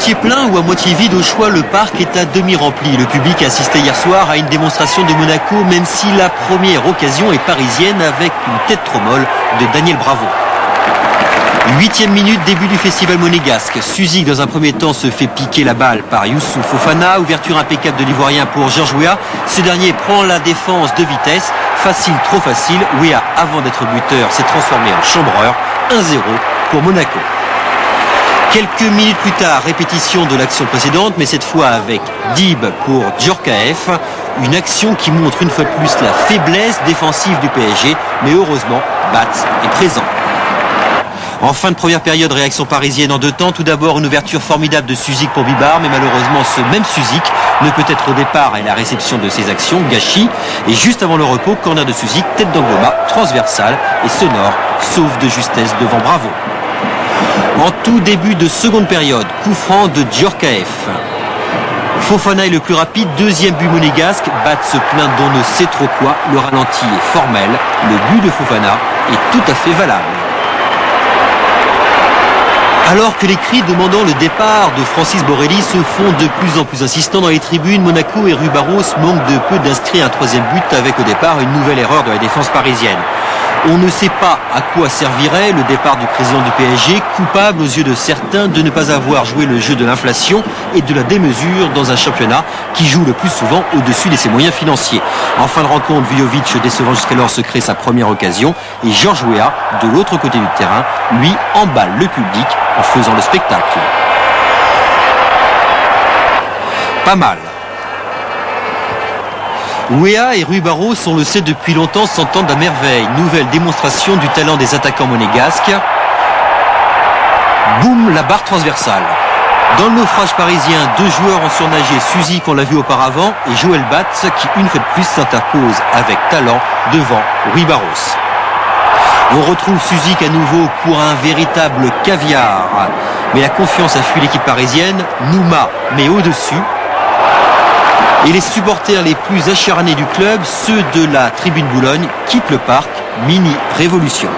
moitié plein ou à moitié vide au choix, le parc est à demi rempli. Le public a assisté hier soir à une démonstration de Monaco, même si la première occasion est parisienne avec une tête trop molle de Daniel Bravo. 8e minute, début du festival monégasque. Suzik dans un premier temps se fait piquer la balle par Youssouf Fofana. Ouverture impeccable de l'Ivoirien pour Georges Weah. Ce dernier prend la défense de vitesse. Facile, trop facile. Weah, avant d'être buteur, s'est transformé en chambreur. 1-0 pour Monaco. Quelques minutes plus tard, répétition de l'action précédente, mais cette fois avec Dib pour Djorkaeff. Une action qui montre une fois de plus la faiblesse défensive du PSG. Mais heureusement, Batz est présent. En fin de première période, réaction parisienne en deux temps. Tout d'abord, une ouverture formidable de Suzik pour Bibar, mais malheureusement, ce même Suzik ne peut être au départ et la réception de ses actions, gâchis. Et juste avant le repos, corner de Suzik, tête d'Angloma, transversale et sonore, sauve de justesse devant Bravo. En tout début de seconde période, coup franc de Djorkaeff. Fofana est le plus rapide, deuxième but monégasque. Batz se plaint d'on ne sait trop quoi. Le ralenti est formel. Le but de Fofana est tout à fait valable. Alors que les cris demandant le départ de Francis Borrelli se font de plus en plus insistants dans les tribunes, Monaco et Rui Barros manquent de peu d'inscrire un troisième but avec au départ une nouvelle erreur de la défense parisienne. On ne sait pas à quoi servirait le départ du président du PSG, coupable aux yeux de certains de ne pas avoir joué le jeu de l'inflation et de la démesure dans un championnat qui joue le plus souvent au-dessus de ses moyens financiers. En fin de rencontre, Vujovic, décevant jusqu'alors, se crée sa première occasion et Georges Weah, de l'autre côté du terrain, lui emballe le public en faisant le spectacle. Pas mal. Weah et Rui Barros, on le sait depuis longtemps, s'entendent à merveille. Nouvelle démonstration du talent des attaquants monégasques. Boum, la barre transversale. Dans le naufrage parisien, deux joueurs ont surnagé. Suzik, on l'a vu auparavant, et Joël Batz, qui une fois de plus s'interpose avec talent devant Rui Barros. On retrouve Suzik à nouveau pour un véritable caviar. Mais la confiance a fui l'équipe parisienne. Nouma met au-dessus. Et les supporters les plus acharnés du club, ceux de la tribune Boulogne, quittent le parc. Mini révolution.